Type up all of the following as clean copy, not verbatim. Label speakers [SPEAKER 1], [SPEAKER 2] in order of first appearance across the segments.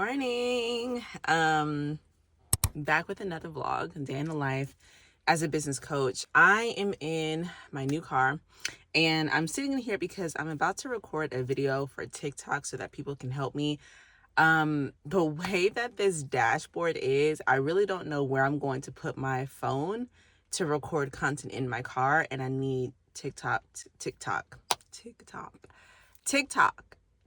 [SPEAKER 1] morning. Back with another vlog, day in the life as a business coach. I am in my new car and I'm sitting in here because I'm about to record a video for TikTok so that people can help me. The way that this dashboard is, I really don't know where I'm going to put my phone to record content in my car, and I need TikTok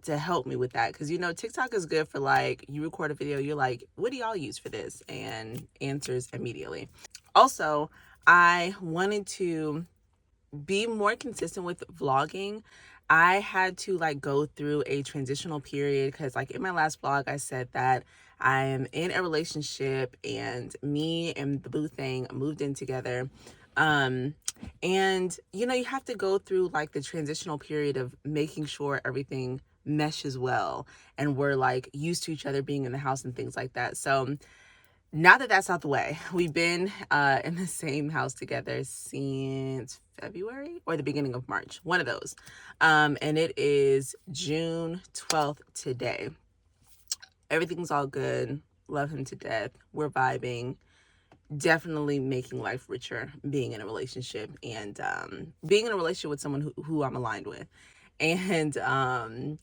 [SPEAKER 1] to help me with that, because TikTok is good for, like, you record a video, you're like, what do y'all use for this, and answers immediately. Also, I wanted to be more consistent with vlogging. I had to go through a transitional period because, in my last vlog, I said that I am in a relationship and me and the boo thing moved in together. And you have to go through the transitional period of making sure everything meshes well and we're used to each other being in the house and things like that. So now that that's out the way, we've been in the same house together since February or the beginning of March, one of those. And it is June 12th today. Everything's all good. Love him to death. We're vibing. Definitely making life richer being in a relationship and being in a relationship with someone who I'm aligned with. And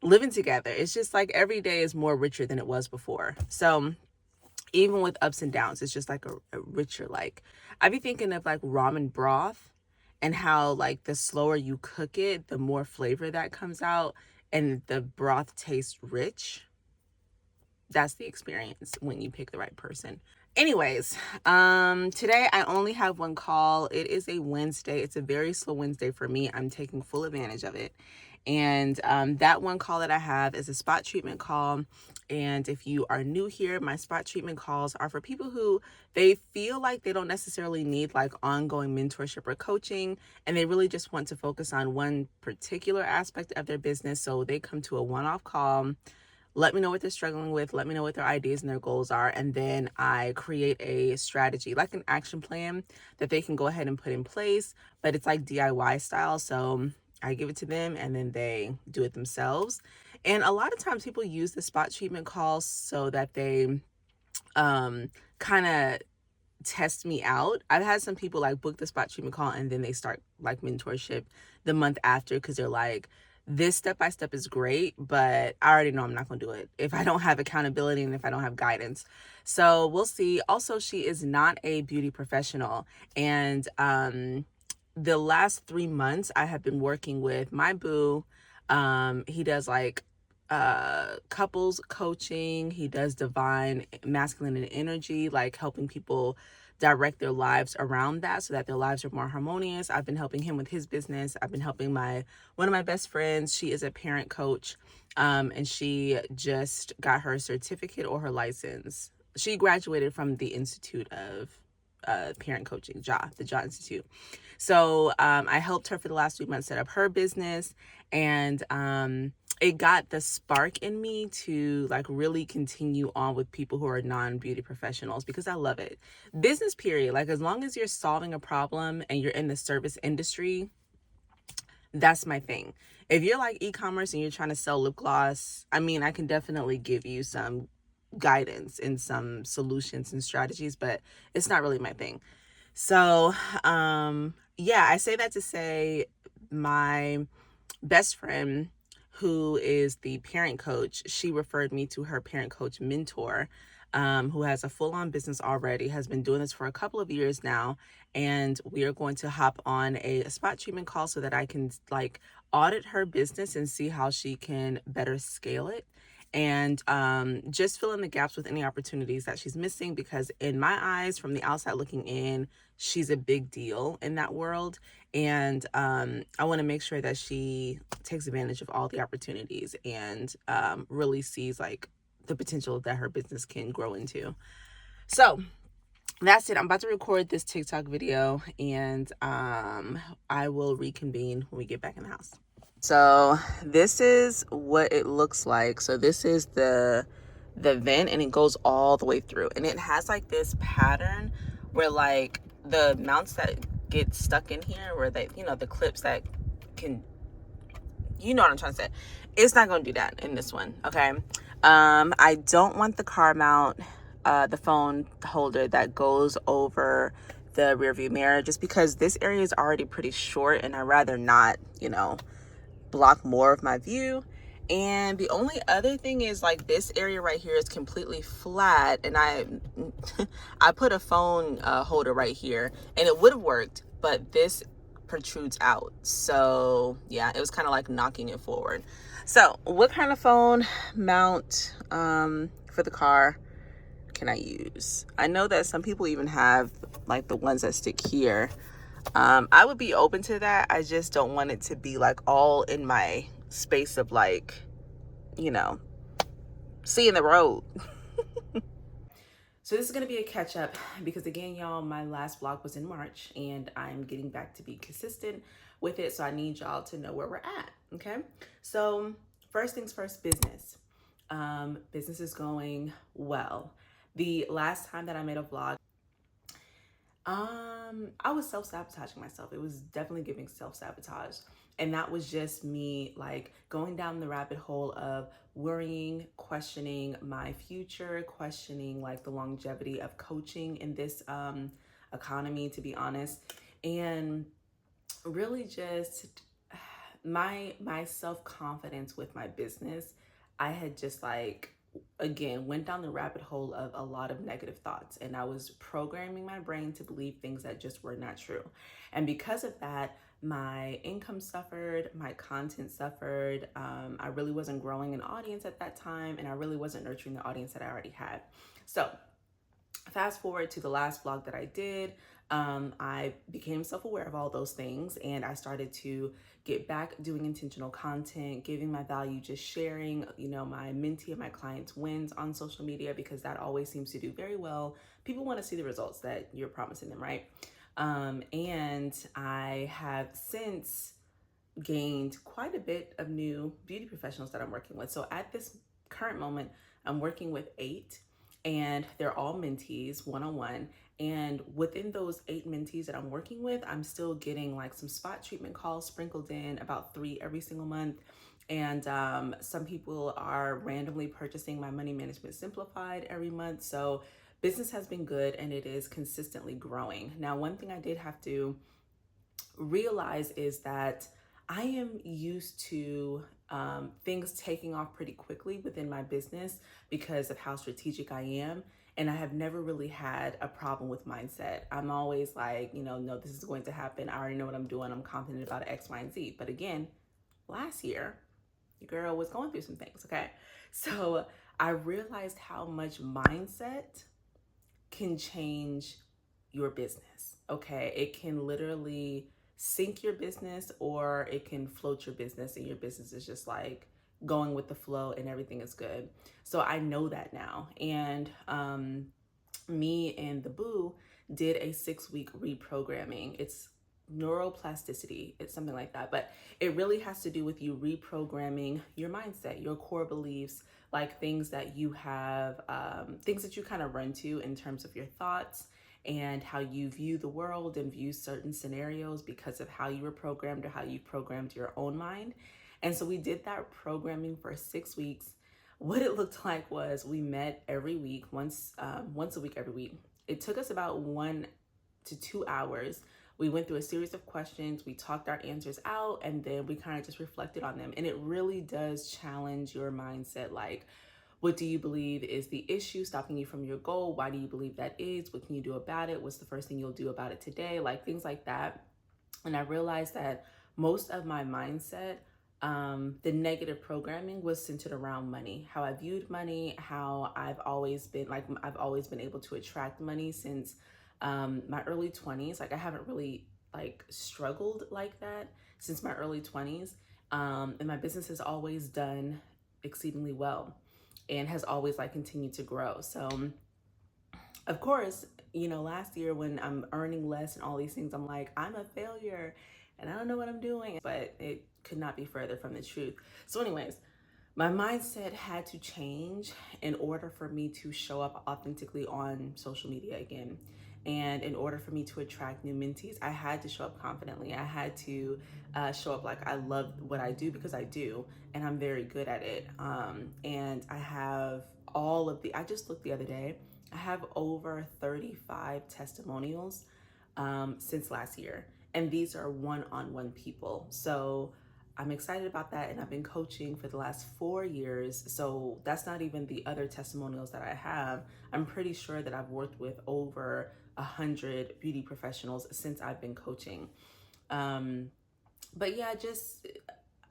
[SPEAKER 1] living together, it's just every day is more richer than it was before. So even with ups and downs, it's just a richer, I be thinking of ramen broth and how the slower you cook it, the more flavor that comes out and the broth tastes rich. That's the experience when you pick the right person. Anyways, today I only have one call. It is a Wednesday. It's a very slow Wednesday for me. I'm taking full advantage of it. And that one call that I have is a spot treatment call. And if you are new here, my spot treatment calls are for people who they feel like they don't necessarily need ongoing mentorship or coaching, and they really just want to focus on one particular aspect of their business. So they come to a one-off call. Let me know what they're struggling with. Let me know what their ideas and their goals are. And then I create a strategy, an action plan that they can go ahead and put in place. But it's DIY style. So I give it to them and then they do it themselves. And a lot of times people use the spot treatment calls so that they kind of test me out. I've had some people book the spot treatment call and then they start mentorship the month after because they're this step-by-step is great, but I already know I'm not going to do it if I don't have accountability and if I don't have guidance. So we'll see. Also, she is not a beauty professional. And the last 3 months, I have been working with my boo. He does couples coaching. He does divine masculine and energy, helping people direct their lives around that so that their lives are more harmonious. I've been helping him with his business. I've been helping one of my best friends. She is a parent coach, and she just got her certificate or her license. She graduated from the Institute of Parent Coaching, the JA Institute. So I helped her for the last 3 months set up her business, and it got the spark in me to really continue on with people who are non-beauty professionals because I love it. Business period, as long as you're solving a problem and you're in the service industry, that's my thing. If you're e-commerce and you're trying to sell lip gloss, I can definitely give you some guidance and some solutions and strategies, but it's not really my thing. So yeah, I say that to say my best friend, who is the parent coach, she referred me to her parent coach mentor, who has a full-on business already, has been doing this for a couple of years now. And we are going to hop on a spot treatment call so that I can audit her business and see how she can better scale it. And just fill in the gaps with any opportunities that she's missing, because in my eyes, from the outside looking in, she's a big deal in that world. And I want to make sure that she takes advantage of all the opportunities and really sees the potential that her business can grow into. So that's it. I'm about to record this TikTok video, and I will reconvene when we get back in the house. So this is what it looks like. So this is the vent, and it goes all the way through, and it has this pattern where the mounts that get stuck in here, where they, the clips that can, what I'm trying to say. It's not going to do that in this one. Okay. I don't want the car mount, the phone holder that goes over the rear view mirror, just because this area is already pretty short and I'd rather not, block more of my view. And the only other thing is, like, this area right here is completely flat, and I put a phone holder right here and it would have worked, but this protrudes out. So yeah, it was kind of like knocking it forward. So what kind of phone mount for the car can I use? I know that some people even have like the ones that stick here. I would be open to that. I just don't want it to be like all in my space of, like, seeing the road. So this is going to be a catch up because, again, y'all, my last vlog was in March and I'm getting back to be consistent with it. So I need y'all to know where we're at. Okay. So first things first, business. Business is going well. The last time that I made a vlog, I was self-sabotaging myself. It was definitely giving self-sabotage. And that was just me, like, going down the rabbit hole of worrying, questioning my future, questioning like the longevity of coaching in this economy, to be honest. And really just my self-confidence with my business, I had just, like, again, went down the rabbit hole of a lot of negative thoughts, and I was programming my brain to believe things that just were not true. And because of that, my income suffered, my content suffered. I really wasn't growing an audience at that time, and I really wasn't nurturing the audience that I already had. So fast forward to the last vlog that I did, I became self-aware of all those things, and I started to get back doing intentional content, giving my value, just sharing, my mentee and my clients' wins on social media, because that always seems to do very well. People want to see the results that you're promising them, right? And I have since gained quite a bit of new beauty professionals that I'm working with. So at this current moment, I'm working with 8, and they're all mentees one-on-one. And within those 8 mentees that I'm working with, I'm still getting like some spot treatment calls sprinkled in, about 3 every single month. And some people are randomly purchasing my Money Management Simplified every month. So business has been good and it is consistently growing. Now, one thing I did have to realize is that I am used to things taking off pretty quickly within my business because of how strategic I am. And I have never really had a problem with mindset. I'm always like, no, this is going to happen. I already know what I'm doing. I'm confident about X, Y, and Z. But again, last year, your girl was going through some things, okay? So I realized how much mindset can change your business, okay? It can literally sink your business or it can float your business, and your business is just like going with the flow and everything is good. So I know that now. And me and the boo did a 6-week reprogramming. It's neuroplasticity, it's something like that, but it really has to do with you reprogramming your mindset, your core beliefs, like things that you have, things that you kind of run to in terms of your thoughts and how you view the world and view certain scenarios because of how you were programmed or how you programmed your own mind. And so we did that programming for 6 weeks. What it looked like was we met every week, once a week every week. It took us about 1 to 2 hours. We went through a series of questions, we talked our answers out, and then we kind of just reflected on them. And it really does challenge your mindset. Like, what do you believe is the issue stopping you from your goal? Why do you believe that is? What can you do about it? What's the first thing you'll do about it today? Like things like that. And I realized that most of my mindset, the negative programming, was centered around money, how I viewed money, how I've always been able to attract money since my early 20s. Like I haven't really like struggled like that since my early 20s. And my business has always done exceedingly well and has always like continued to grow. So of course, last year when I'm earning less and all these things, I'm like, I'm a failure and I don't know what I'm doing, but it could not be further from the truth. So anyways, my mindset had to change in order for me to show up authentically on social media again. And in order for me to attract new mentees, I had to show up confidently. I had to show up like I love what I do, because I do, and I'm very good at it. And I have I just looked the other day, I have over 35 testimonials since last year. And these are one-on-one people. So I'm excited about that. And I've been coaching for the last 4 years. So that's not even the other testimonials that I have. I'm pretty sure that I've worked with over 100 beauty professionals since I've been coaching. But yeah, just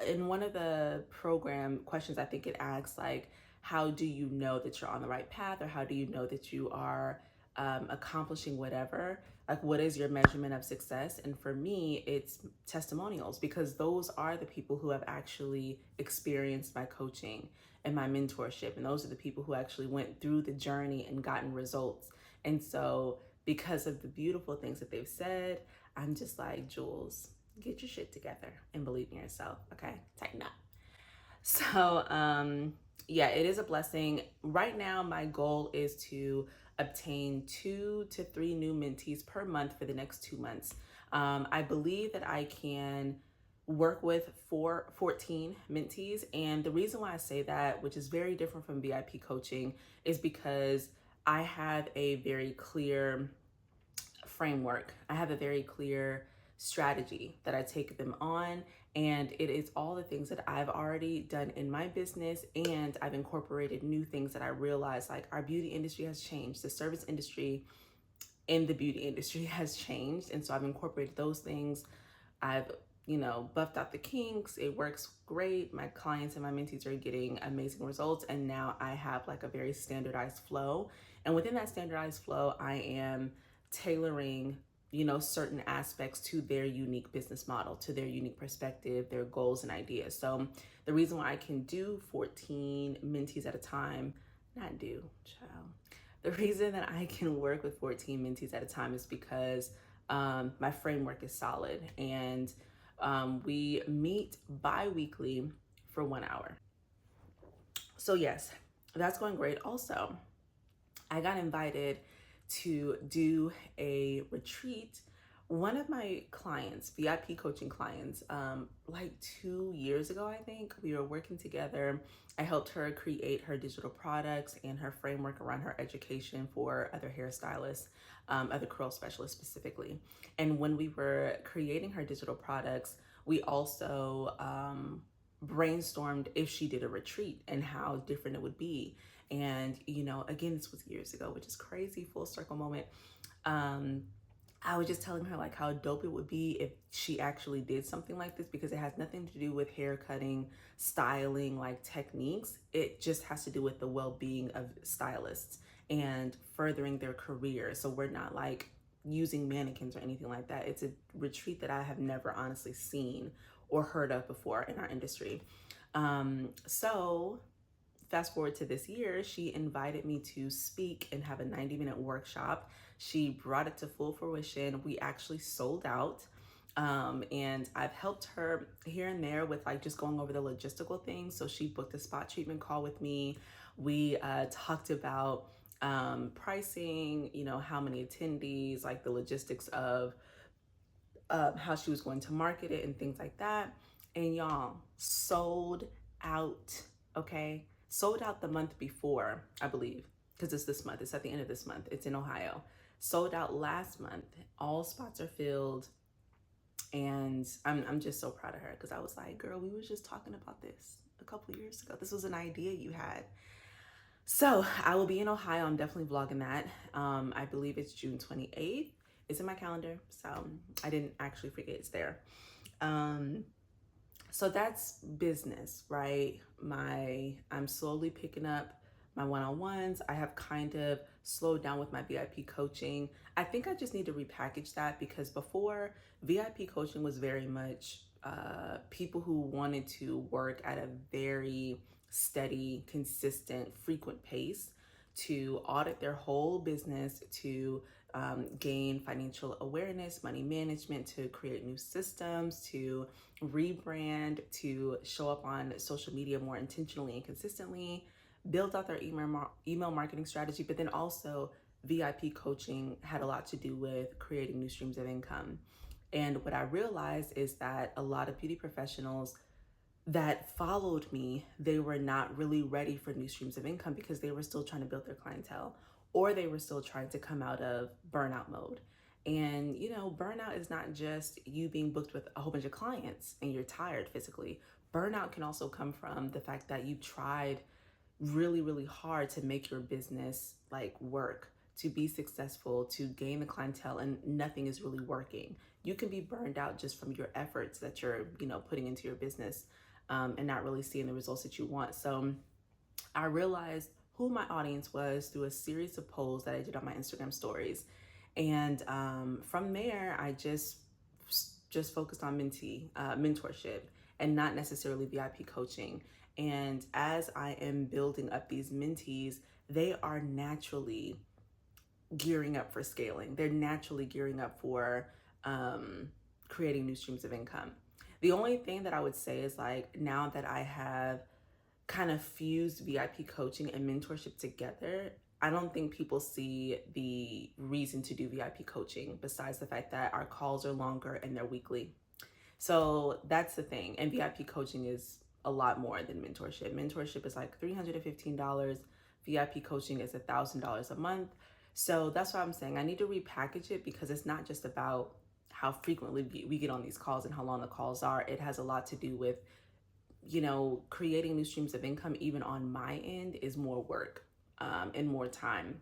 [SPEAKER 1] in one of the program questions, I think it asks like, how do you know that you're on the right path, or how do you know that you are accomplishing whatever? Like, what is your measurement of success? And for me, it's testimonials, because those are the people who have actually experienced my coaching and my mentorship. And those are the people who actually went through the journey and gotten results. And so because of the beautiful things that they've said, I'm just like, Jules, get your shit together and believe in yourself. Okay, tighten up. So yeah, it is a blessing. Right now, my goal is to obtain 2 to 3 new mentees per month for the next 2 months. I believe that I can work with 14 mentees. And the reason why I say that, which is very different from VIP coaching, is because I have a very clear framework. I have a very clear strategy that I take them on, and it is all the things that I've already done in my business, and I've incorporated new things that I realize, like, our beauty industry has changed, the service industry in the beauty industry has changed, and so I've incorporated those things. I've buffed out the kinks. It works great. My clients and my mentees are getting amazing results, and now I have like a very standardized flow, and within that standardized flow, I am tailoring certain aspects to their unique business model, to their unique perspective, their goals and ideas. So the reason why I can do 14 mentees at a time, not do, child. The reason that I can work with 14 mentees at a time is because my framework is solid, and we meet bi-weekly for 1 hour. So yes, that's going great. Also, I got invited to do a retreat. One of my clients, VIP coaching clients, like 2 years ago, I think, we were working together. I helped her create her digital products and her framework around her education for other hairstylists, other curl specialists specifically. And when we were creating her digital products, we also brainstormed if she did a retreat and how different it would be. And, again, this was years ago, which is crazy, full circle moment. I was just telling her like how dope it would be if she actually did something like this, because it has nothing to do with hair cutting, styling, like techniques. It just has to do with the well-being of stylists and furthering their career. So we're not like using mannequins or anything like that. It's a retreat that I have never honestly seen or heard of before in our industry. So fast forward to this year, she invited me to speak and have a 90-minute workshop. She brought it to full fruition. We actually sold out. And I've helped her here and there with like just going over the logistical things. So she booked a spot treatment call with me. We talked about pricing, how many attendees, like the logistics of how she was going to market it and things like that. And y'all, sold out, okay? Sold out the month before, I believe, because it's this month. It's at the end of this month. It's in Ohio. Sold out last month. All spots are filled. And I'm just so proud of her, because I was like, girl, we was just talking about this a couple of years ago. This was an idea you had. So I will be in Ohio. I'm definitely vlogging that. I believe it's June 28th. It's in my calendar, so I didn't actually forget it's there. So that's business, right? I'm slowly picking up my one-on-ones. I have kind of slowed down with my VIP coaching. I think I just need to repackage that, because before, VIP coaching was very much people who wanted to work at a very steady, consistent, frequent pace to audit their whole business, to gain financial awareness, money management, to create new systems, to rebrand, to show up on social media more intentionally and consistently, build out their email marketing strategy, but then also VIP coaching had a lot to do with creating new streams of income. And what I realized is that a lot of beauty professionals that followed me, they were not really ready for new streams of income because they were still trying to build their clientele, or they were still trying to come out of burnout mode. And burnout is not just you being booked with a whole bunch of clients and you're tired physically. Burnout can also come from the fact that you've tried really, really hard to make your business like work, to be successful, to gain the clientele, and nothing is really working. You can be burned out just from your efforts that you're, putting into your business, and not really seeing the results that you want. So I realized who my audience was through a series of polls that I did on my Instagram stories. And from there, I just focused on mentorship, and not necessarily VIP coaching. And as I am building up these mentees, they are naturally gearing up for scaling. They're naturally gearing up for creating new streams of income. The only thing that I would say is, like, now that I have kind of fused VIP coaching and mentorship together, I don't think people see the reason to do VIP coaching besides the fact that our calls are longer and they're weekly. So that's the thing. And VIP coaching is a lot more than mentorship. Mentorship is like $315. VIP coaching is $1,000 a month. So that's why I'm saying I need to repackage it, because it's not just about how frequently we get on these calls and how long the calls are. It has a lot to do with, creating new streams of income, even on my end, is more work and more time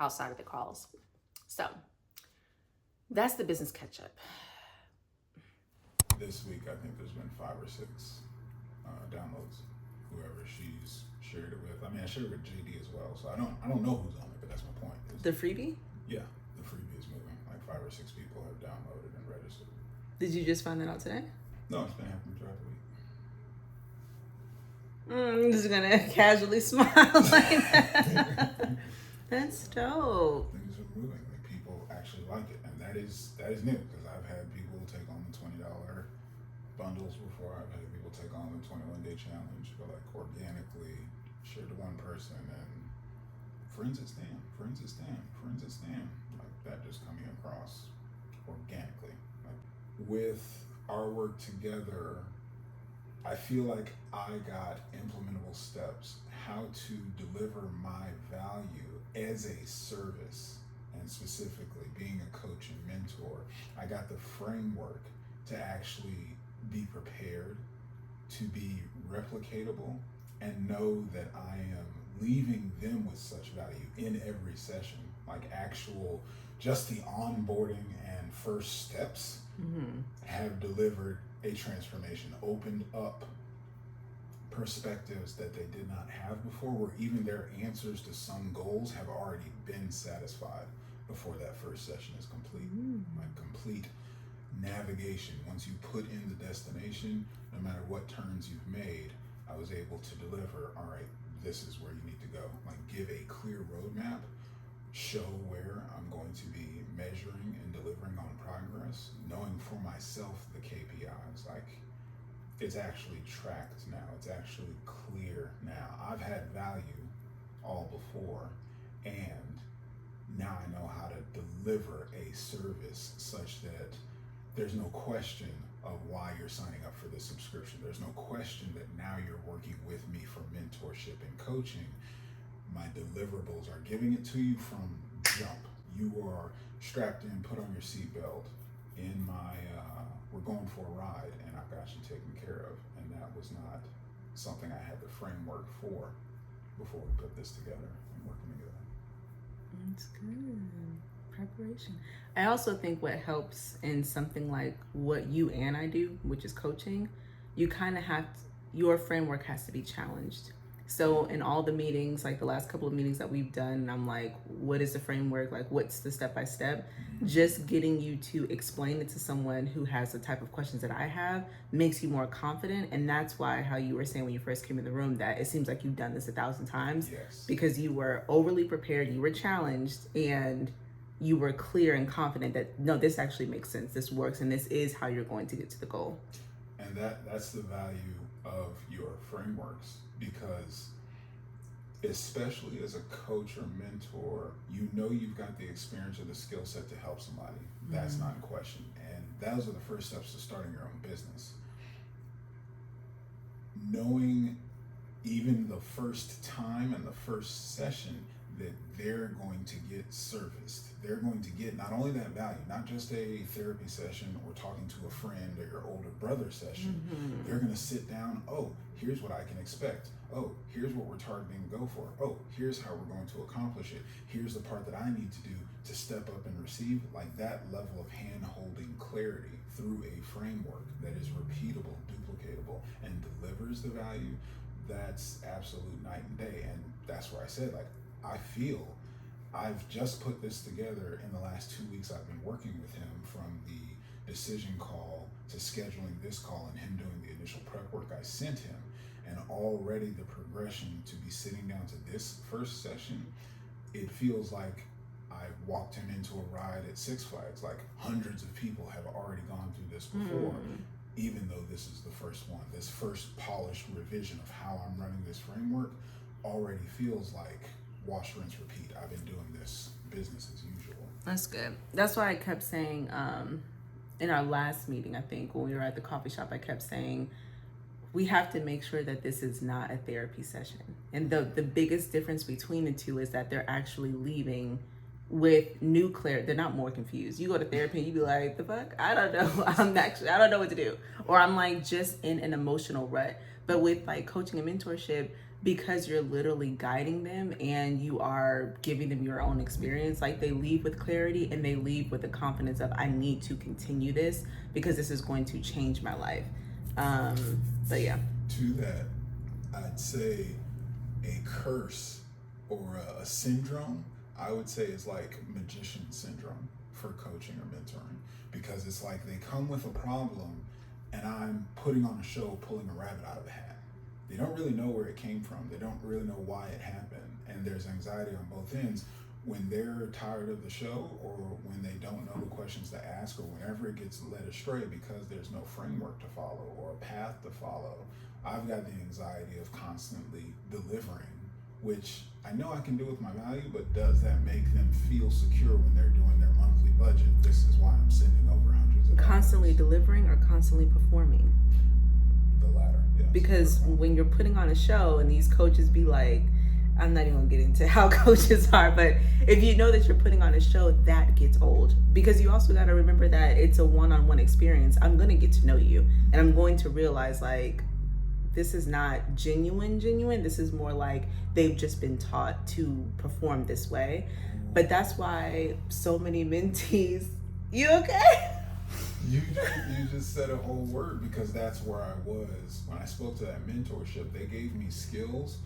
[SPEAKER 1] outside of the calls. So that's the business catch up.
[SPEAKER 2] This week, I think there's been 5 or 6 downloads. Whoever she's shared it with. I mean, I shared it with JD as well, so I don't know who's on it, but that's my point.
[SPEAKER 1] The freebie?
[SPEAKER 2] Yeah, the freebie is moving. Like 5 or 6 people have downloaded and registered.
[SPEAKER 1] Did you just find that out today?
[SPEAKER 2] No, it's been happening throughout the week.
[SPEAKER 1] I'm just gonna casually smile like that. That's dope.
[SPEAKER 2] Things are moving. Like, people actually like it, and that is new, because I've had people take on the $20 bundles before. I've had people take on the 21-day challenge, but like organically shared to one person, and friends at Stan, like that just coming across organically. Like, with our work together, I feel like I got implementable steps how to deliver my value as a service, and specifically being a coach and mentor. I got the framework to actually be prepared, to be replicatable, and know that I am leaving them with such value in every session. Like, actual, just the onboarding and first steps have delivered a transformation, opened up perspectives that they did not have before, where even their answers to some goals have already been satisfied before that first session is complete. Like, complete navigation. Once you put in the destination, no matter what turns you've made, I was able to deliver, all right, this is where you need to go. Like, give a clear roadmap, show where I'm going to be measuring and delivering on progress, knowing for myself the KPIs. Like, it's actually tracked now. It's actually clear now. I've had value all before, and now I know how to deliver a service such that there's no question of why you're signing up for this subscription. There's no question that now you're working with me for mentorship and coaching. My deliverables are giving it to you from jump. You are strapped in, put on your seatbelt. In my, we're going for a ride, and I've got you taken care of. And that was not something I had the framework for before we put this together and working together.
[SPEAKER 1] That's good. Preparation. I also think what helps in something like what you and I do, which is coaching, you kind of have your framework has to be challenged. So in all the meetings, like the last couple of meetings that we've done, I'm like, what is the framework? Like, what's the step-by-step? Just getting you to explain it to someone who has the type of questions that I have makes you more confident. And that's why, how you were saying when you first came in the room, that it seems like you've done this 1,000 times.
[SPEAKER 2] Yes.
[SPEAKER 1] Because you were overly prepared, you were challenged, and you were clear and confident that, no, this actually makes sense, this works, and this is how you're going to get to the goal.
[SPEAKER 2] And that's the value of your frameworks, because especially as a coach or mentor, you know you've got the experience or the skill set to help somebody. That's not in question. And those are the first steps to starting your own business. Knowing even the first time and the first session that they're going to get serviced. They're going to get not only that value, not just a therapy session or talking to a friend or your older brother session. They're going to sit down, oh, here's what I can expect. Oh, here's what we're targeting to go for. Oh, here's how we're going to accomplish it. Here's the part that I need to do to step up and receive. Like that level of hand-holding clarity through a framework that is repeatable, duplicatable, and delivers the value. That's absolute night and day. And that's where I said, like, I feel I've just put this together in the last 2 weeks I've been working with him, from the decision call to scheduling this call and him doing the initial prep work I sent him. And already the progression to be sitting down to this first session, it feels like I walked him into a ride at Six Flags. Like hundreds of people have already gone through this before. Even though this is the first one, this first polished revision of how I'm running this framework already feels like wash, rinse, repeat. I've been doing this business as usual.
[SPEAKER 1] That's good. That's why I kept saying, in our last meeting, I think when we were at the coffee shop, I kept saying, we have to make sure that this is not a therapy session. And the biggest difference between the two is that they're actually leaving with new clarity. They're not more confused. You go to therapy and you be like, the fuck? I don't know. I don't know what to do. Or I'm like just in an emotional rut. But with like coaching and mentorship, because you're literally guiding them and you are giving them your own experience, like they leave with clarity and they leave with the confidence of, I need to continue this because this is going to change my life. But yeah.
[SPEAKER 2] To that, I'd say a curse or a syndrome, I would say is like magician syndrome for coaching or mentoring, because it's like they come with a problem and I'm putting on a show, pulling a rabbit out of a hat. They don't really know where it came from. They don't really know why it happened. And there's anxiety on both ends when they're tired of the show, or when they don't know the questions to ask, or whenever it gets led astray because there's no framework to follow or a path to follow. I've got the anxiety of constantly delivering, which I know I can do with my value, but does that make them feel secure when they're doing their monthly budget? This is why I'm sending over hundreds of
[SPEAKER 1] constantly delivering or constantly performing?
[SPEAKER 2] The latter, yes.
[SPEAKER 1] Because when you're putting on a show and these coaches be like, I'm not even gonna get into how coaches are, but if you know that you're putting on a show, that gets old. Because you also gotta remember that it's a one-on-one experience. I'm gonna get to know you and I'm going to realize like, this is not genuine. This is more like they've just been taught to perform this way. But that's why so many mentees, you okay?
[SPEAKER 2] You just said a whole word, because that's where I was when I spoke to that mentorship. They gave me skills,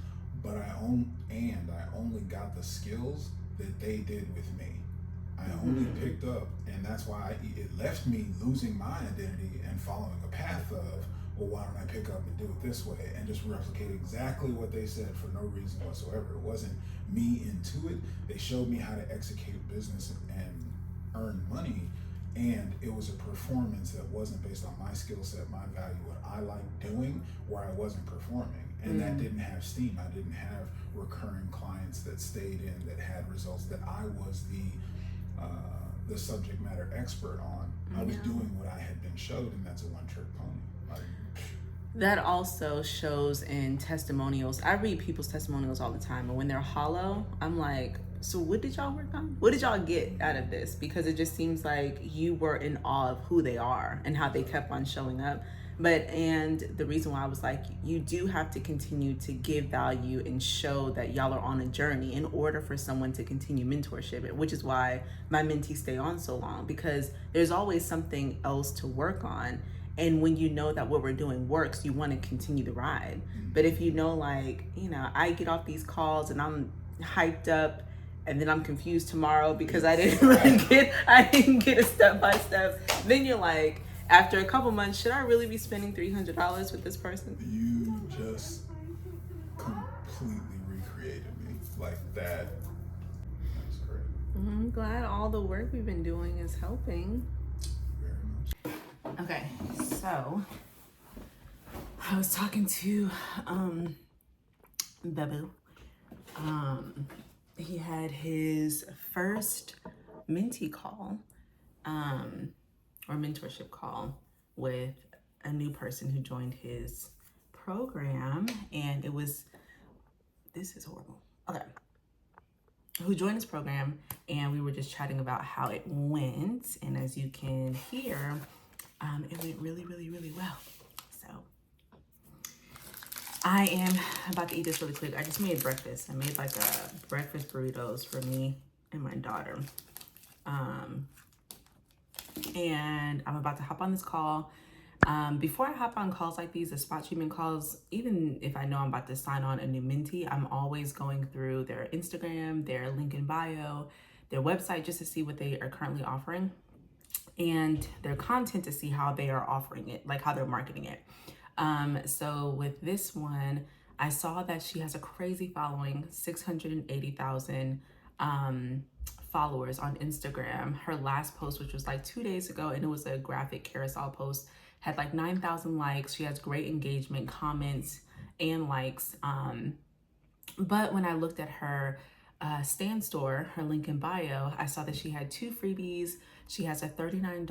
[SPEAKER 2] but I only got the skills that they did with me. I only picked up, and that's why it left me losing my identity and following a path of, well, why don't I pick up and do it this way and just replicate exactly what they said for no reason whatsoever. It wasn't me into it. They showed me how to execute business and earn money, and it was a performance that wasn't based on my skill set, my value, what I like doing, where I wasn't performing. And that didn't have steam. I didn't have recurring clients that stayed in, that had results that I was the subject matter expert on. I was doing what I had been showed, and that's a one-trick pony.
[SPEAKER 1] That also shows in testimonials. I read people's testimonials all the time, and when they're hollow, I'm like, so what did y'all work on? What did y'all get out of this? Because it just seems like you were in awe of who they are and how they kept on showing up. And the reason why I was like, you do have to continue to give value and show that y'all are on a journey in order for someone to continue mentorship, which is why my mentees stay on so long, because there's always something else to work on. And when you know that what we're doing works, you want to continue the ride. But if you know, like, I get off these calls and I'm hyped up, and then I'm confused tomorrow because I didn't get a step-by-step, then you're like, after a couple months, should I really be spending $300 with this person?
[SPEAKER 2] You just completely recreated me like that. That's great.
[SPEAKER 1] I'm glad all the work we've been doing is helping.
[SPEAKER 2] Very much.
[SPEAKER 1] Okay, so I was talking to Babu, he had his first mentee call, or mentorship call with a new person who joined his program. And it was, this is horrible. Okay. Who joined his program, and we were just chatting about how it went. And as you can hear, it went really, really, really well. So I am about to eat this really quick. I just made breakfast. I made like a breakfast burritos for me and my daughter. And I'm about to hop on this call. Before I hop on calls like these, the spot treatment calls, even if I know I'm about to sign on a new mentee, I'm always going through their Instagram, their link in bio, their website, just to see what they are currently offering, and their content to see how they are offering it, like how they're marketing it. So with this one, I saw that she has a crazy following, 680,000 followers on Instagram. Her last post, which was like 2 days ago, and it was a graphic carousel post, had like 9,000 likes. She has great engagement, comments, and likes. But when I looked at her Stan Store, her link in bio, I saw that she had 2 freebies. She has a $39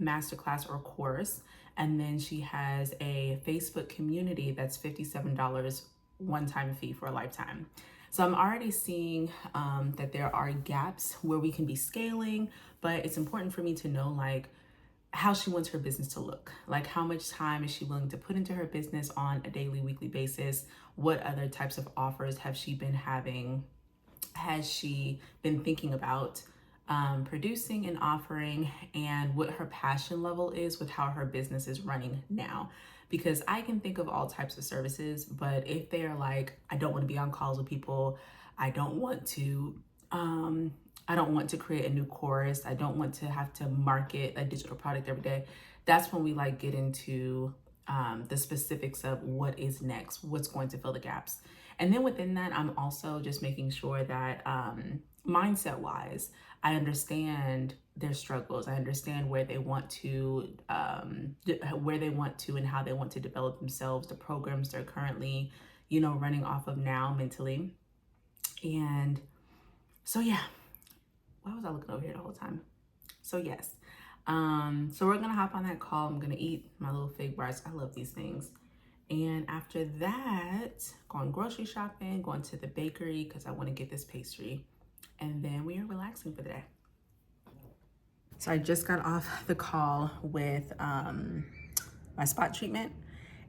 [SPEAKER 1] masterclass or course, and then she has a Facebook community that's $57 one-time fee for a lifetime. So I'm already seeing that there are gaps where we can be scaling, but it's important for me to know like how she wants her business to look. Like how much time is she willing to put into her business on a daily, weekly basis? What other types of offers have she been having? Has she been thinking about producing and offering, and what her passion level is with how her business is running now? Because I can think of all types of services, but if they're like, I don't want to be on calls with people, I don't want to create a new course, I don't want to have to market a digital product every day, that's when we like get into the specifics of what is next, what's going to fill the gaps. And then within that, I'm also just making sure that mindset wise, I understand their struggles. I understand where they want to and how they want to develop themselves, the programs they're currently, running off of now mentally. And so, yeah, why was I looking over here the whole time? So yes, so we're gonna hop on that call. I'm gonna eat my little fig bars. I love these things. And after that, going grocery shopping, going to the bakery because I want to get this pastry. And then we are relaxing for the day. So I just got off the call with my spot treatment,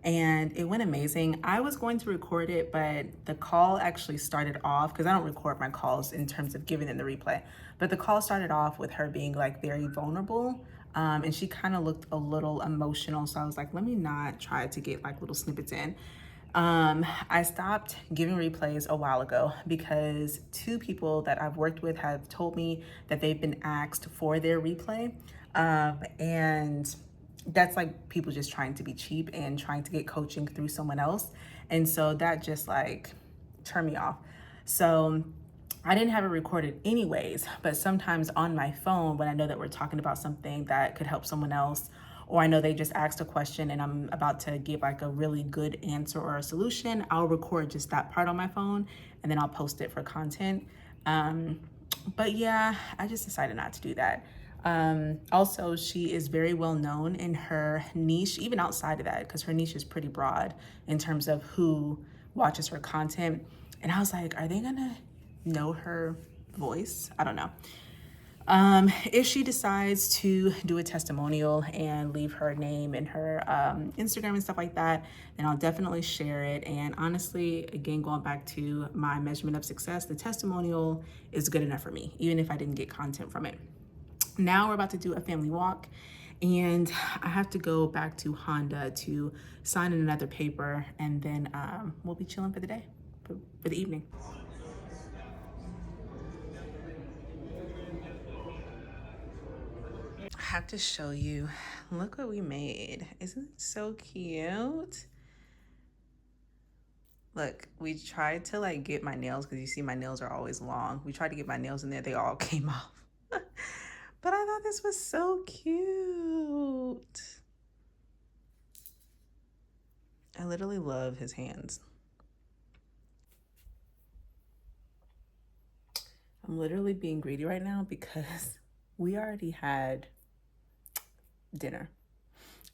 [SPEAKER 1] and it went amazing. I was going to record it, but the call actually started off, because I don't record my calls in terms of giving them the replay, but the call started off with her being like very vulnerable. And she kind of looked a little emotional. So I was like, let me not try to get like little snippets in. I stopped giving replays a while ago because 2 people that I've worked with have told me that they've been asked for their replay. And that's like people just trying to be cheap and trying to get coaching through someone else. And so that just like turned me off. So I didn't have it recorded anyways, but sometimes on my phone, when I know that we're talking about something that could help someone else, or I know they just asked a question and I'm about to give like a really good answer or a solution, I'll record just that part on my phone and then I'll post it for content. But yeah, I just decided not to do that. Also, she is very well known in her niche, even outside of that, because her niche is pretty broad in terms of who watches her content. And I was like, are they gonna know her voice? I don't know. If she decides to do a testimonial and leave her name and her Instagram and stuff like that, then I'll definitely share it. And honestly, again, going back to my measurement of success, the testimonial is good enough for me, even if I didn't get content from it. Now we're about to do a family walk, and I have to go back to Honda to sign in another paper, and then we'll be chilling for the day, for the evening. I have to show you. Look what we made. Isn't it so cute? Look, we tried to like get my nails, because you see my nails are always long. We tried to get my nails in there. They all came off. But I thought this was so cute. I literally love his hands. I'm literally being greedy right now because we already had dinner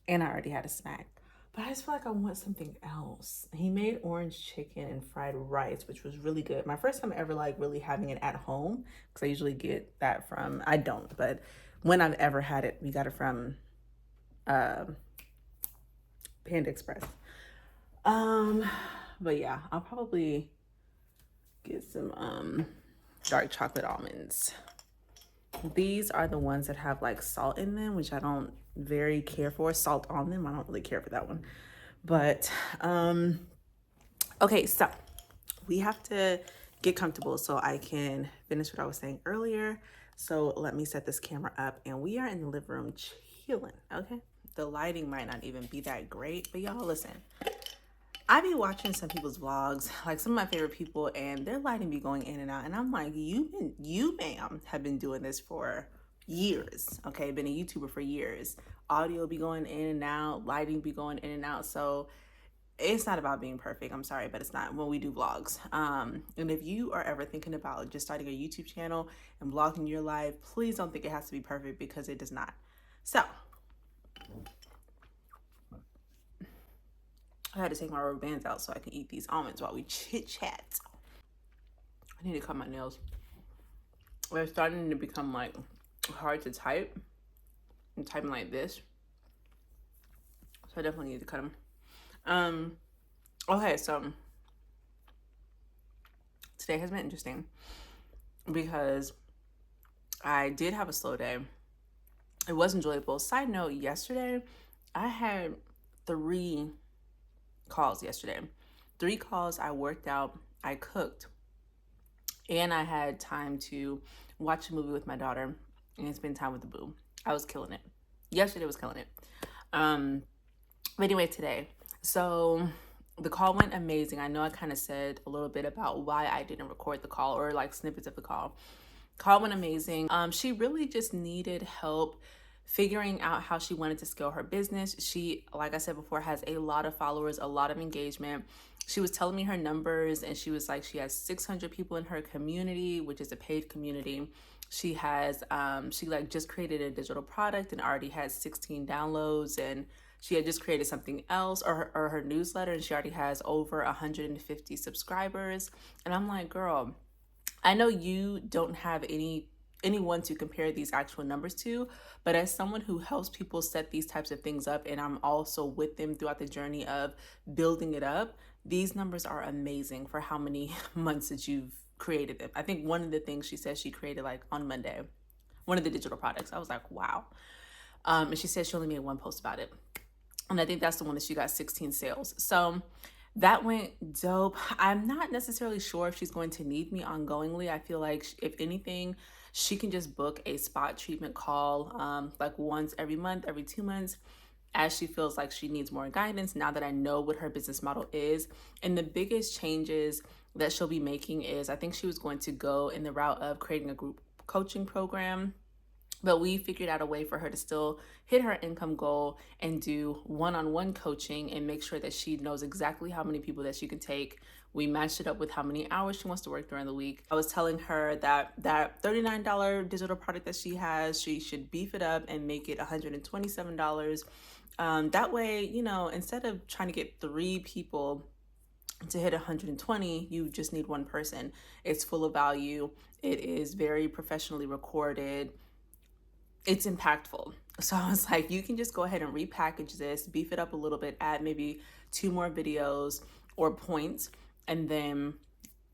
[SPEAKER 1] and I already had a snack. But I just feel like I want something else. He made orange chicken and fried rice, which was really good. My first time ever like really having it at home, because I usually get that from, I don't, but when I've ever had it, we got it from Panda Express. But yeah, I'll probably get some dark chocolate almonds. These are the ones that have like salt in them, which I don't very care for. Salt on them, I don't really care for that one. But okay, so we have to get comfortable so I can finish what I was saying earlier. So let me set this camera up, and we are in the living room chilling. Okay, the lighting might not even be that great, but y'all listen, I be watching some people's vlogs, like some of my favorite people, and their lighting be going in and out. And I'm like, you ma'am, have been doing this for years. Okay, been a YouTuber for years. Audio be going in and out, lighting be going in and out. So it's not about being perfect. I'm sorry, but it's not when we do vlogs. And if you are ever thinking about just starting a YouTube channel and vlogging your life, please don't think it has to be perfect, because it does not. So I had to take my rubber bands out so I can eat these almonds while we chit chat. I need to cut my nails. They're starting to become like hard to type. I'm typing like this, so I definitely need to cut them. Okay, so today has been interesting because I did have a slow day. It was enjoyable. Side note, yesterday I had 3 calls yesterday. 3 calls. I worked out, I cooked, and I had time to watch a movie with my daughter and spend time with the boo. I was killing it. Yesterday was killing it. But anyway, today, so the call went amazing. I know I kind of said a little bit about why I didn't record the call, or like snippets of the call. Call went amazing. She really just needed help figuring out how she wanted to scale her business. She, like I said before, has a lot of followers, a lot of engagement. She was telling me her numbers, and she was like, she has 600 people in her community, which is a paid community. She has, she like just created a digital product and already has 16 downloads, and she had just created something else, or her newsletter, and she already has over 150 subscribers. And I'm like, girl, I know you don't have anyone to compare these actual numbers to, but as someone who helps people set these types of things up, and I'm also with them throughout the journey of building it up, these numbers are amazing for how many months that you've created them. I think one of the things she said she created like on Monday, one of the digital products. I was like, wow. And she said she only made 1 post about it. And I think that's the one that she got 16 sales. So that went dope. I'm not necessarily sure if she's going to need me ongoingly. I feel like if anything, she can just book a spot treatment call like once every month, every 2 months, as she feels like she needs more guidance now that I know what her business model is. And the biggest changes that she'll be making is, I think she was going to go in the route of creating a group coaching program, but we figured out a way for her to still hit her income goal and do one-on-one coaching and make sure that she knows exactly how many people that she can take. We matched it up with how many hours she wants to work during the week. I was telling her that that $39 digital product that she has, she should beef it up and make it $127. That way, you know, instead of trying to get 3 people to hit 120, you just need 1 person. It's full of value. It is very professionally recorded. It's impactful. So I was like, you can just go ahead and repackage this, beef it up a little bit, add maybe 2 more videos or points, and then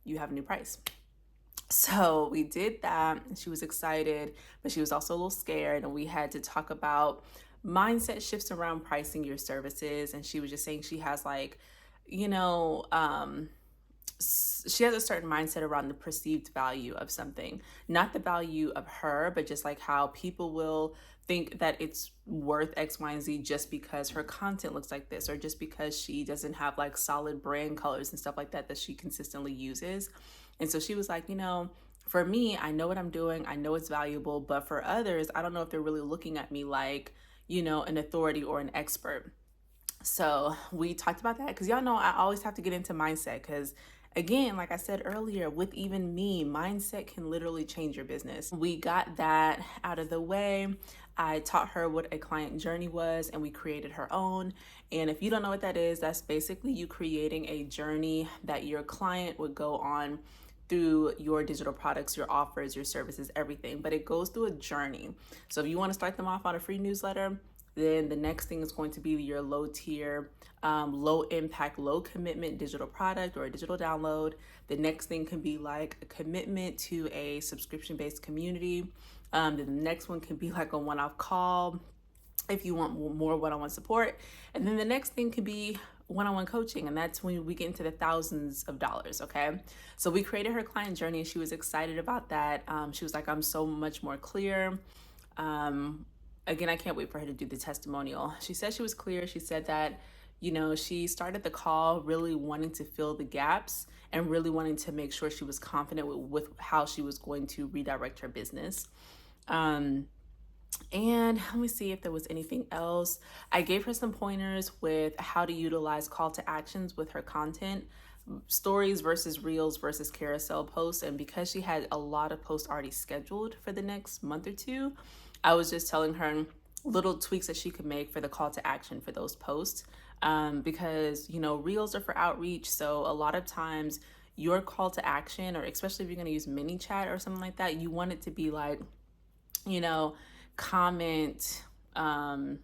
[SPEAKER 1] you have a new price. So we did that. She was excited, but she was also a little scared, and we had to talk about mindset shifts around pricing your services. And she was just saying she has like, you know, she has a certain mindset around the perceived value of something, not the value of her, but just like how people will think that it's worth X, Y, and Z just because her content looks like this, or just because she doesn't have like solid brand colors and stuff like that that she consistently uses. And so she was like, you know, for me, I know what I'm doing, I know it's valuable, but for others, I don't know if they're really looking at me like, you know, an authority or an expert. So we talked about that, because y'all know I always have to get into mindset, because again, like I said earlier, with even me, mindset can literally change your business. We got that out of the way. I taught her what a client journey was, and we created her own. And if you don't know what that is, that's basically you creating a journey that your client would go on through your digital products, your offers, your services, everything. But it goes through a journey. So if you want to start them off on a free newsletter, then the next thing is going to be your low tier, low impact, low commitment digital product or a digital download. The next thing can be like a commitment to a subscription based community. Then the next one can be like a one-off call if you want more one-on-one support. And then the next thing could be one-on-one coaching, and that's when we get into the thousands of dollars. Okay, so we created her client journey, and she was excited about that. She was like, I'm so much more clear. Again, I can't wait for her to do the testimonial. She said she was clear. She said that, you know, she started the call really wanting to fill the gaps and really wanting to make sure she was confident with how she was going to redirect her business. And let me see if there was anything else. I gave her some pointers with how to utilize call to actions with her content, stories versus reels versus carousel posts. And because she had a lot of posts already scheduled for the next month or two, I was just telling her little tweaks that she could make for the call to action for those posts. Because, you know, reels are for outreach. So a lot of times your call to action, or especially if you're going to use mini chat or something like that, you want it to be like, you know, comment, comment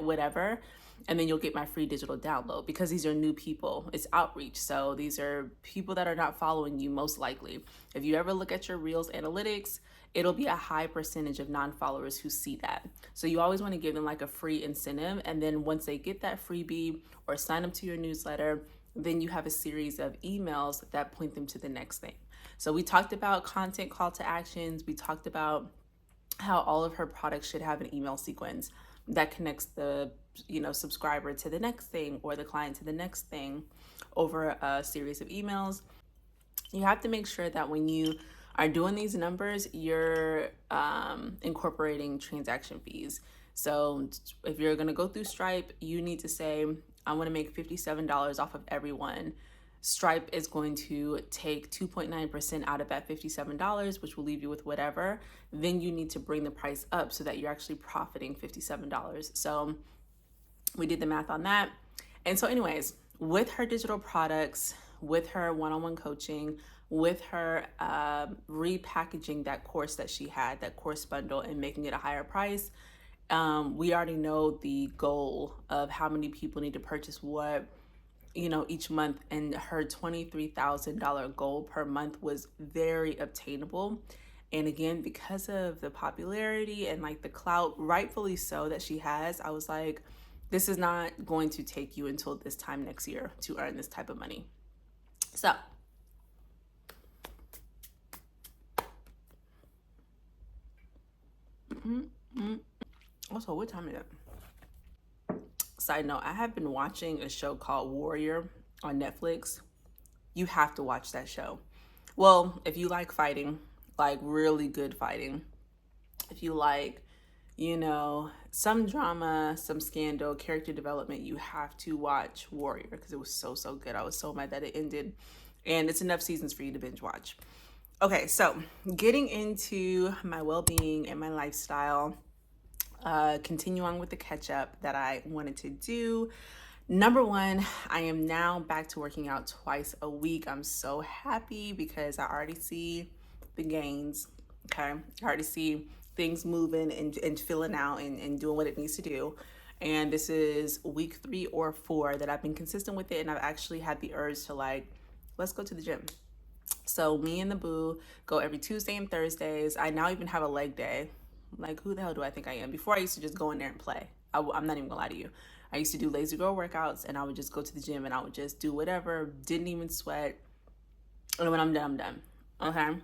[SPEAKER 1] whatever, and then you'll get my free digital download, because these are new people. It's outreach. So these are people that are not following you most likely. If you ever look at your Reels analytics, it'll be a high percentage of non-followers who see that. So you always want to give them like a free incentive. And then once they get that freebie or sign up to your newsletter, then you have a series of emails that point them to the next thing. So we talked about content call to actions. We talked about how all of her products should have an email sequence that connects the, you know, subscriber to the next thing or the client to the next thing over a series of emails. You have to make sure that when you are doing these numbers, you're incorporating transaction fees. So if you're going to go through Stripe, you need to say, I want to make $57 off of everyone. Stripe is going to take 2.9% out of that $57, which will leave you with whatever. Then you need to bring the price up so that you're actually profiting $57. So we did the math on that. And so anyways, with her digital products, with her one-on-one coaching, with her repackaging that course that she had, that course bundle, and making it a higher price, we already know the goal of how many people need to purchase what, you know, each month. And her $23,000 goal per month was very obtainable. And again, because of the popularity and like the clout, rightfully so, that she has, I was like, this is not going to take you until this time next year to earn this type of money. So also, what time is it? Side note, I have been watching a show called Warrior on Netflix. You have to watch that show. Well, if you like fighting, like really good fighting, if you like, you know, some drama, some scandal, character development, you have to watch Warrior, because it was so good. I was so mad that it ended, and it's enough seasons for you to binge watch. Okay, so getting into my well-being and my lifestyle, continue on with the catch up that I wanted to do. Number one, I am now back to working out twice a week. I'm so happy because I already see the gains. Okay, I already see things moving and filling out and doing what it needs to do. And this is week 3 or 4 that I've been consistent with it, and I've actually had the urge to like, let's go to the gym. So me and the boo go every Tuesday and Thursdays. I now even have a leg day. Like, who the hell do I think I am? Before, I used to just go in there and play. I'm not even gonna lie to you. I used to do lazy girl workouts, and I would just go to the gym and I would just do whatever, didn't even sweat. And when I'm done, I'm done. Okay?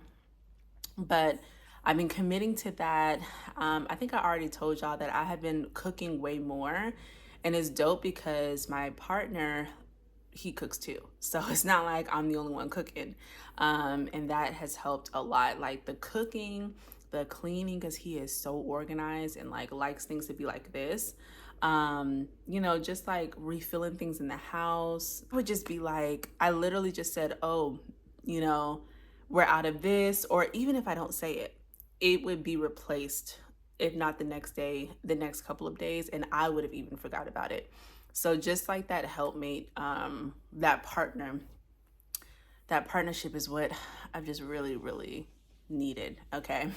[SPEAKER 1] But I've been committing to that. I think I already told y'all that I have been cooking way more. And it's dope because my partner, he cooks too. So it's not like I'm the only one cooking. And that has helped a lot. Like the cooking, the cleaning, because he is so organized and like likes things to be like this. just like refilling things in the house. I would just be like, I literally just said, oh, you know, we're out of this. Or even if I don't say it, it would be replaced, if not the next day, the next couple of days, and I would have even forgot about it. So just like that helpmate, that partnership is what I've just really, really needed. Okay.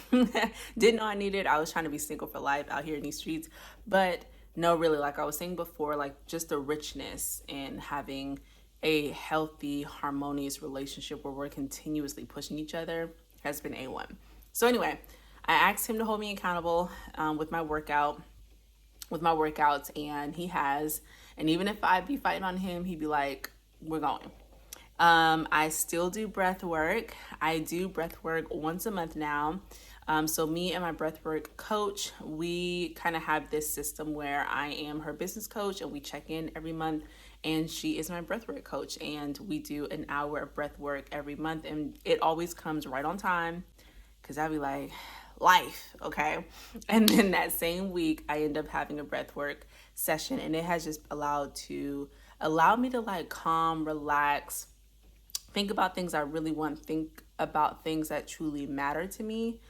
[SPEAKER 1] Didn't know I needed. I was trying to be single for life out here in these streets. But no, really, like I was saying before, like just the richness in having a healthy, harmonious relationship where we're continuously pushing each other has been A1. So anyway, I asked him to hold me accountable with my workouts, and he has. And even if I'd be fighting on him, he'd be like, we're going. I still do breath work. I do breath work once a month now. So me and my breathwork coach, we kind of have this system where I am her business coach and we check in every month, and she is my breathwork coach, and we do an hour of breath work every month, and it always comes right on time because I'd be like, life, okay? And then that same week, I end up having a breathwork session, and it has just allowed me to like calm, relax, think about things I really want, think about things that truly matter to me.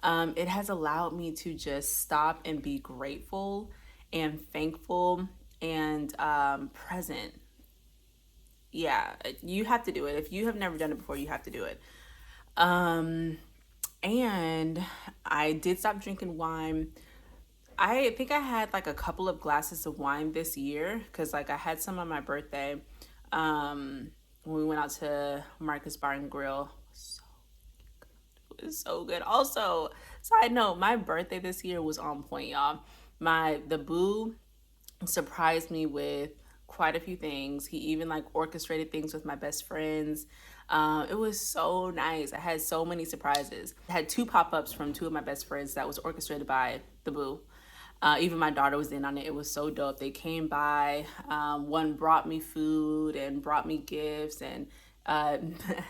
[SPEAKER 1] It has allowed me to just stop and be grateful and thankful and present. Yeah, you have to do it. If you have never done it before, you have to do it. And I did stop drinking wine. I think I had like a couple of glasses of wine this year because like I had some on my birthday when we went out to Marcus Bar and Grill. It was so good. Also, side note, my birthday this year was on point, y'all. The boo surprised me with quite a few things. He even like orchestrated things with my best friends. It was so nice. I had so many surprises. I had 2 pop-ups from 2 of my best friends that was orchestrated by the boo. Even my daughter was in on it. It was so dope. They came by. One brought me food and brought me gifts and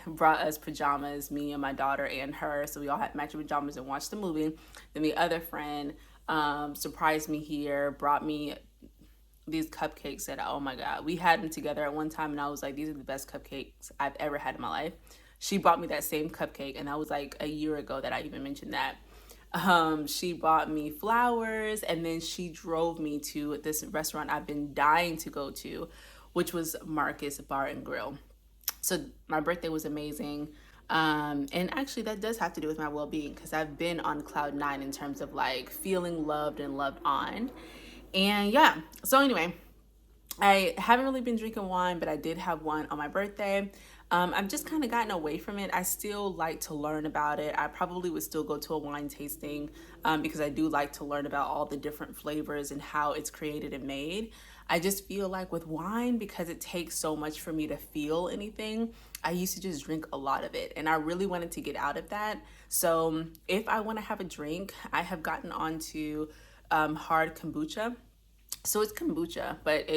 [SPEAKER 1] brought us pajamas, me and my daughter and her. So we all had matching pajamas and watched the movie. Then the other friend surprised me here, brought me these cupcakes that, oh my God, we had them together at one time and I was like, these are the best cupcakes I've ever had in my life. She bought me that same cupcake, and that was like a year ago that I even mentioned that. She bought me flowers, and then she drove me to this restaurant I've been dying to go to, which was Marcus Bar and Grill. So my birthday was amazing. And actually that does have to do with my well-being because I've been on cloud 9 in terms of like feeling loved and loved on. And yeah, so anyway, I haven't really been drinking wine, but I did have one on my birthday. I've just kind of gotten away from it. I still like to learn about it. I probably would still go to a wine tasting because I do like to learn about all the different flavors and how it's created and made. I just feel like with wine, because it takes so much for me to feel anything, I used to just drink a lot of it, and I really wanted to get out of that. So if I want to have a drink, I have gotten onto hard kombucha. So it's kombucha, but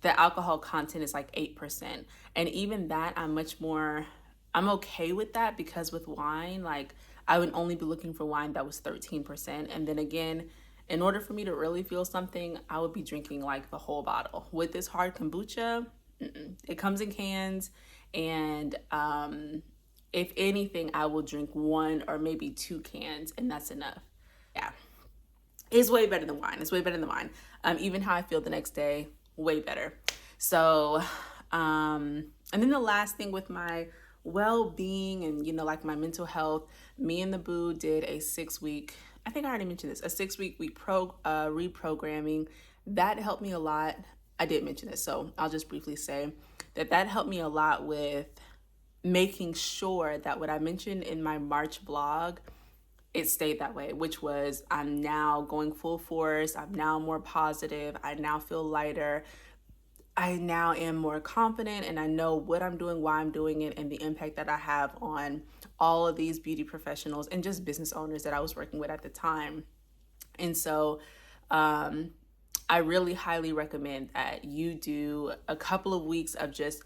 [SPEAKER 1] the alcohol content is like 8%. And even that, I'm okay with that because with wine, like I would only be looking for wine that was 13%. And then again, in order for me to really feel something, I would be drinking like the whole bottle. With this hard kombucha, it comes in cans. And if anything, I will drink 1 or maybe 2 cans, and that's enough. Yeah. It's way better than wine. It's way better than wine. Even how I feel the next day, way better. So, and then the last thing with my well-being and, like my mental health, me and the boo did a 6-week, I think I already mentioned this, a 6-week reprogramming. That helped me a lot. I did mention this, so I'll just briefly say that helped me a lot with making sure that what I mentioned in my March blog, it stayed that way, which was I'm now going full force. I'm now more positive. I now feel lighter. I now am more confident, and I know what I'm doing, why I'm doing it, and the impact that I have on all of these beauty professionals and just business owners that I was working with at the time. And so I really highly recommend that you do a couple of weeks of just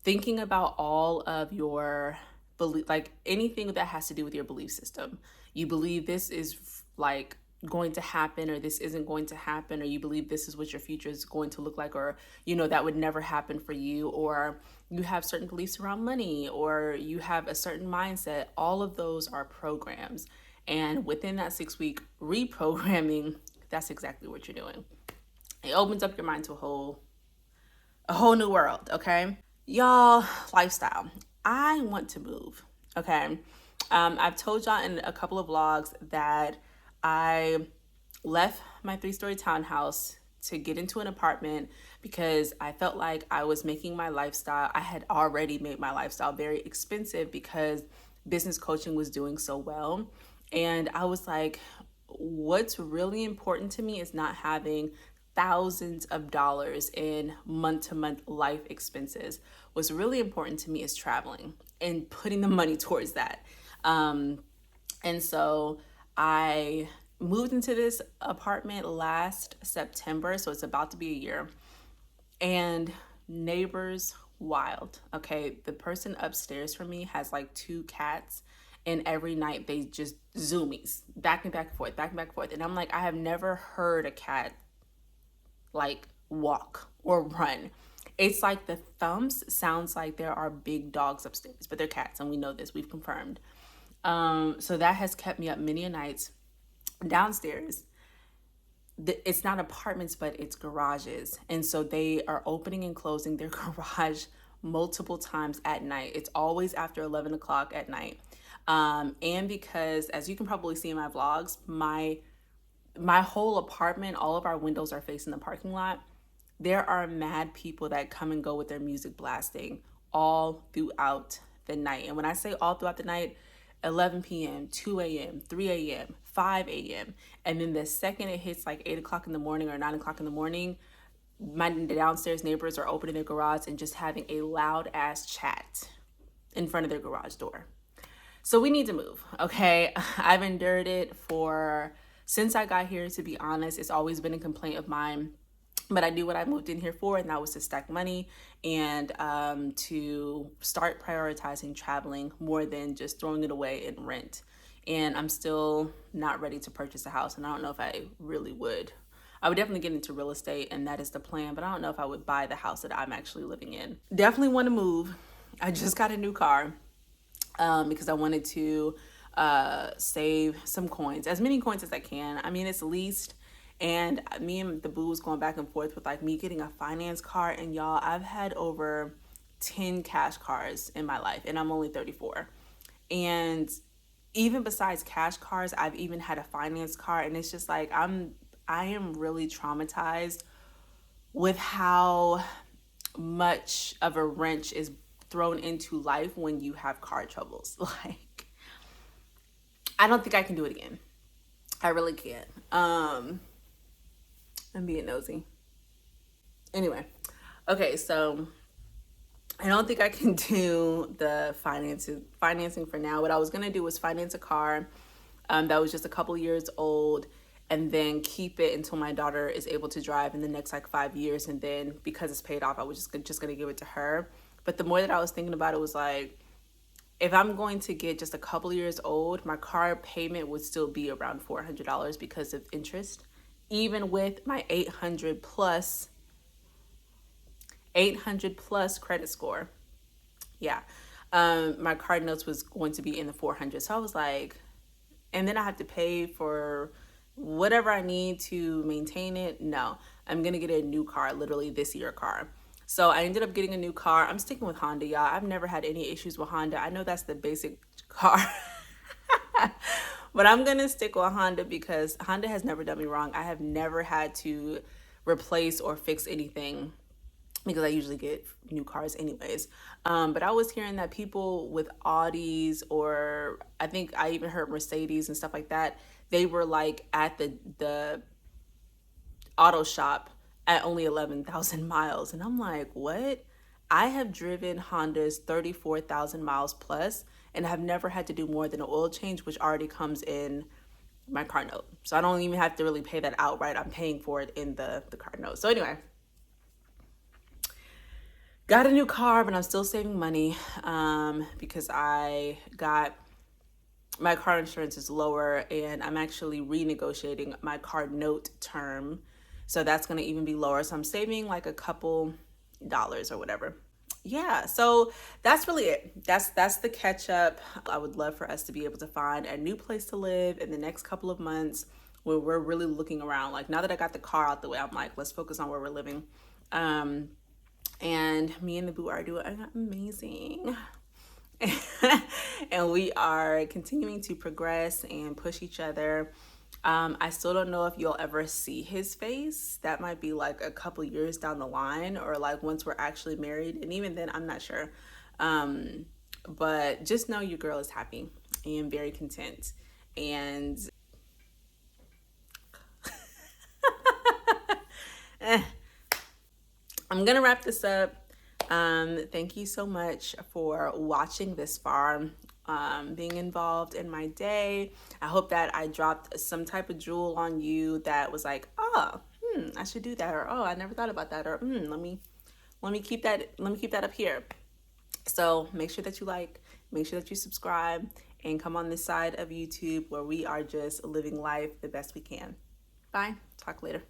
[SPEAKER 1] thinking about all of your belief, like anything that has to do with your belief system. You believe this is like going to happen, or this isn't going to happen, or you believe this is what your future is going to look like, or that would never happen for you, or you have certain beliefs around money, or you have a certain mindset. All of those are programs, and within that 6-week reprogramming, that's exactly what you're doing. It opens up your mind to a whole new world. Okay, y'all, lifestyle. I want to move. Okay, I've told y'all in a couple of vlogs that I left my 3-story townhouse to get into an apartment because I felt like I was making my lifestyle. I had already made my lifestyle very expensive because business coaching was doing so well. And I was like, what's really important to me is not having thousands of dollars in month-to-month life expenses. What's really important to me is traveling and putting the money towards that. And so I moved into this apartment last September, so it's about to be a year. And neighbors, wild. Okay, the person upstairs from me has like 2 cats, and every night they just zoomies back and back and forth, back and back and forth. And I'm like, I have never heard a cat like walk or run. It's like the thumps sounds like there are big dogs upstairs, but they're cats, and we know this, we've confirmed. So that has kept me up many a nights. Downstairs, it's not apartments, but it's garages. And so they are opening and closing their garage multiple times at night. It's always after 11 o'clock at night. And because, as you can probably see in my vlogs, my whole apartment, all of our windows are facing the parking lot. There are mad people that come and go with their music blasting all throughout the night. And when I say all throughout the night, 11 p.m., 2 a.m., 3 a.m., 5 a.m. And then the second it hits like 8 o'clock in the morning or 9 o'clock in the morning, my downstairs neighbors are opening their garage and just having a loud ass chat in front of their garage door. So we need to move, okay? I've endured it since I got here, to be honest. It's always been a complaint of mine. But I knew what I moved in here for, and that was to stack money and to start prioritizing traveling more than just throwing it away in rent. And I'm still not ready to purchase a house, and I don't know if I really would. I would definitely get into real estate, and that is the plan, but I don't know if I would buy the house that I'm actually living in. Definitely want to move. I just got a new car because I wanted to save some coins, as many coins as I can. I mean, it's leased. And me and the boo was going back and forth with like me getting a finance car. And y'all, I've had over 10 cash cars in my life, and I'm only 34. And even besides cash cars, I've even had a finance car. And it's just like, I am really traumatized with how much of a wrench is thrown into life when you have car troubles. Like, I don't think I can do it again. I really can't. I'm being nosy. Anyway, okay, so I don't think I can do the financing for now. What I was gonna do was finance a car that was just a couple years old, and then keep it until my daughter is able to drive in the next like 5 years. And then because it's paid off, I was just gonna give it to her. But the more that I was thinking about it, was like, if I'm going to get just a couple years old, my car payment would still be around $400 because of interest, even with my 800 plus credit score. Yeah. My card notes was going to be in the 400. So I was like, and then I have to pay for whatever I need to maintain it. No, I'm going to get a new car, literally this year car. So I ended up getting a new car. I'm sticking with Honda, y'all. I've never had any issues with Honda. I know that's the basic car. But I'm going to stick with Honda because Honda has never done me wrong. I have never had to replace or fix anything because I usually get new cars anyways. But I was hearing that people with Audis, or I think I even heard Mercedes and stuff like that, they were like at the auto shop at only 11,000 miles. And I'm like, what? I have driven Hondas 34,000 miles plus and have never had to do more than an oil change, which already comes in my car note. So I don't even have to really pay that outright. I'm paying for it in the car note. So anyway, got a new car, but I'm still saving money because I got my car insurance is lower, and I'm actually renegotiating my car note term. So that's going to even be lower. So I'm saving like a couple dollars or whatever. Yeah, so that's really it. That's the catch up. I would love for us to be able to find a new place to live in the next couple of months, where we're really looking around. Like, now that I got the car out the way, I'm like, let's focus on where we're living. And me and the boo are doing amazing. And we are continuing to progress and push each other. I still don't know if you'll ever see his face. That might be like a couple years down the line, or like once we're actually married. And even then, I'm not sure. But just know your girl is happy and very content. And I'm gonna wrap this up. Thank you so much for watching this far, being involved in my day. I hope that I dropped some type of jewel on you that was like, oh, I should do that, or oh, I never thought about that, or let me keep that up here. So make sure that you like, make sure that you subscribe, and come on this side of YouTube where we are just living life the best we can. Bye. Talk later.